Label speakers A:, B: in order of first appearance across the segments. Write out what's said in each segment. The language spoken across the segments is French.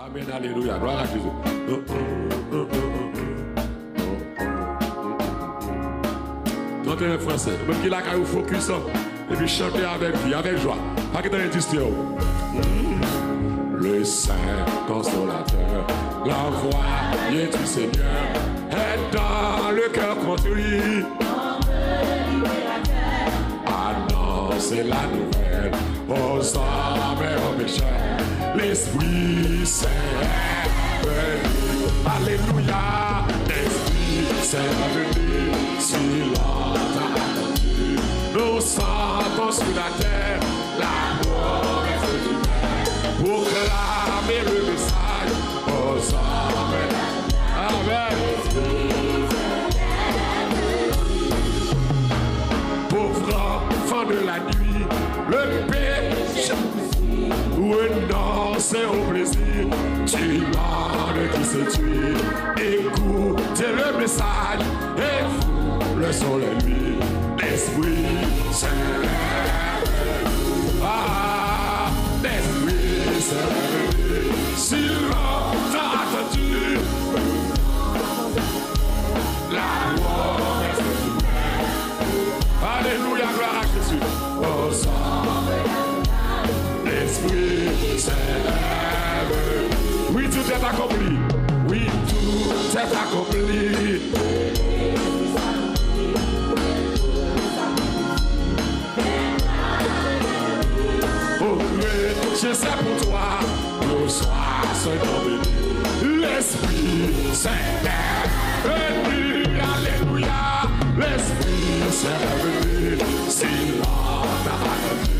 A: Amen, alléluia, gloire à Jésus. Chantez en français, même qu'il a qu'à vous focus et puis chanter avec vie, avec joie. Pas que dans les districts. Le Saint Consolateur, la voix du Seigneur est dans le cœur construit. Annoncez la nouvelle aux hommes et aux pécheurs. L'Esprit Saint est venu. Alléluia. L'Esprit Saint est venu. Si longtemps attendu, nous sentons sur la terre l'amour extraordinaire. Proclamer le message aux hommes. Amen. Pauvre enfant de la nuit, le péché renoncer au plaisir, tu demandes qui se tue. Écoutez le message et vous le son la nuit. L'Esprit Saint. Ah, l'Esprit Saint. Si longtemps attendu, la gloire est extraordinaire. Alléluia, gloire à Jésus. Oh, ça. L'Esprit s'élève. Oui, tout est accompli. Oui, tout est accompli. Oh, je sais pour toi, le soir c'est tombé. L'Esprit s'élève. Alléluia. L'Esprit s'élève. Si longtemps attendu.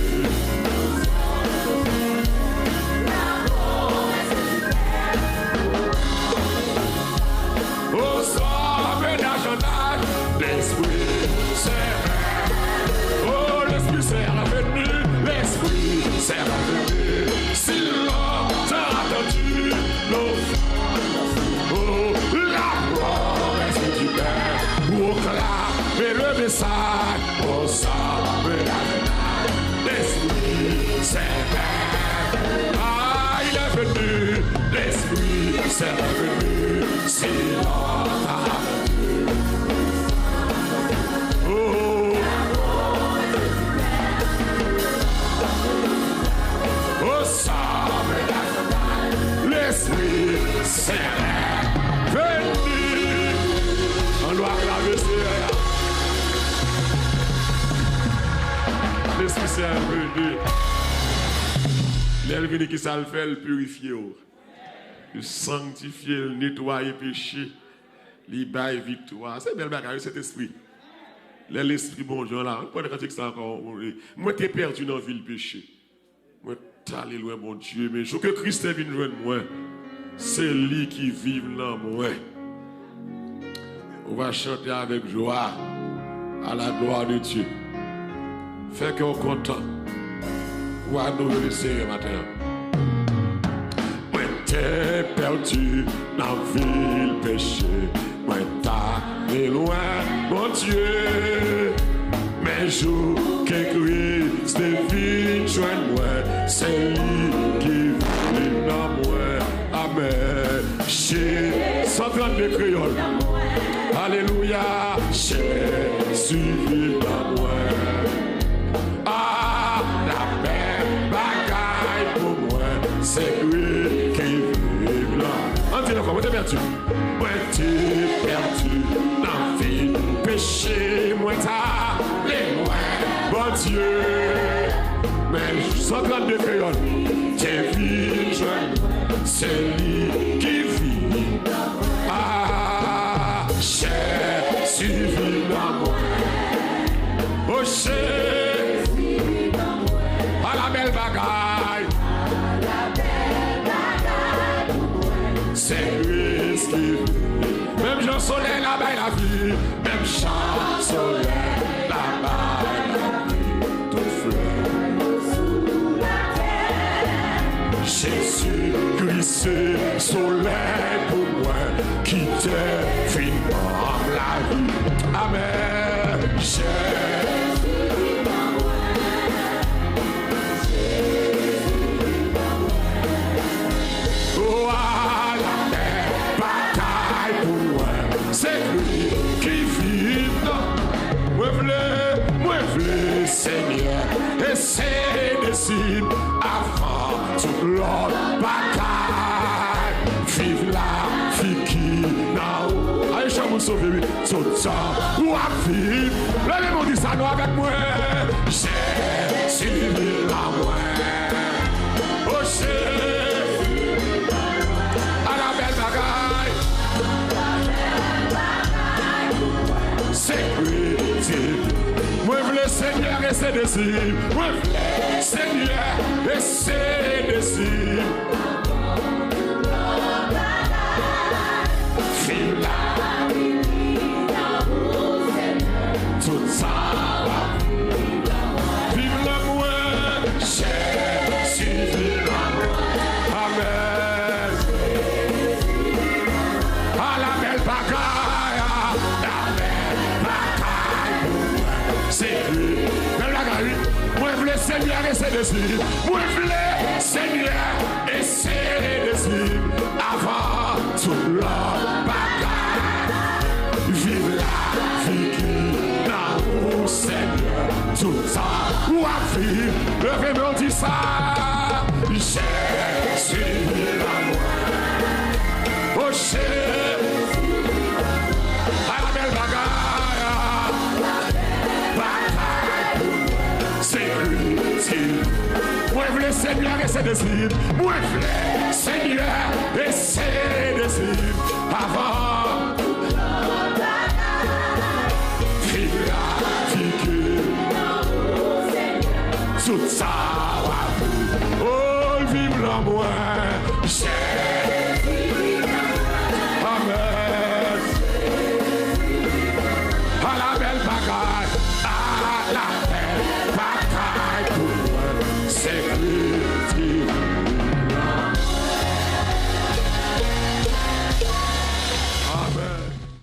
A: Au sommet national, l'Esprit Saint. Oh, l'Esprit Saint est venu, l'Esprit Saint est venu. Si longtemps attendu, oh, la promesse du Père, proclamer le message. Au sommet national, l'Esprit Saint. Ah, il est venu, l'Esprit Saint est venu. Si longtemps. Oh, au sommet national, l'Esprit Saint est venu. On doit acclamer Seigneur. L'Esprit Saint est venu. L'Esprit venu qui ça le fait, le purifier. Le sanctifier, le nettoyer le péché, l'ibay victoire. C'est belle bagarre, cet esprit. L'esprit bon Dieu là, on peut dire que ça encore. Moi, t'es perdu dans la ville péché. Moi, t'es allé loin, mon Dieu, mais je veux que Christ vienne joindre moi. C'est lui qui vit dans moi. On va chanter avec joie à la gloire de Dieu. Fait qu'on est content. On va nous le Seigneur matin. T'es perdu dans la ville péché. Moi t'es loin, mon Dieu. Mais je qui Christ vit joindre moi. C'est lui qui vit dans moi. Amen. J'ai 132 créoles. Alléluia. Jésus vit dans moi. Ah, la même bagaille pour moi. C'est lui. Moi t'es perdu, dans la vie, péché, moi t'as les loin, bon Dieu, mais 132 créoles, t'es vie, c'est lui qui vit, ah, Jésus vit dans moi, oh Jésus, à la belle bagaille, c'est lui qui vit. Même Jean Soleil là-bas la vie. Même Jean Soleil là-bas la vie. Toute fleur sous la terre. Jésus Christ soleil pour moi. Qui t'est finalement la vie. Amen. Jésus dans moi. Jésus dans moi. Oh, c'est décide avant toute l'autre bataille. Vive la vie qui n'a pas de sauver tout ça. Ou à vivre. Le même dit ça nous avec moi. J'ai suivi la moi. Oh, à la belle bagaille. Sécurité. Moi, je veux Seigneur et c'est décide. Moi, je veux Seigneur et c'est décide. Vive la tout ça. Vive l'amour. J'ai suivi l'amour. Amen. À la belle bagaille. La belle bagaille. C'est lui. Belle bagaille. Moi, je veux le Seigneur et ses désirs. Moi, je veux le Seigneur et ses désirs. Avant tout la bagaille. Vive la vie qui n'a au Seigneur. Tout ça. Ou à vivre. Levez-moi, on dit ça. J'ai suivi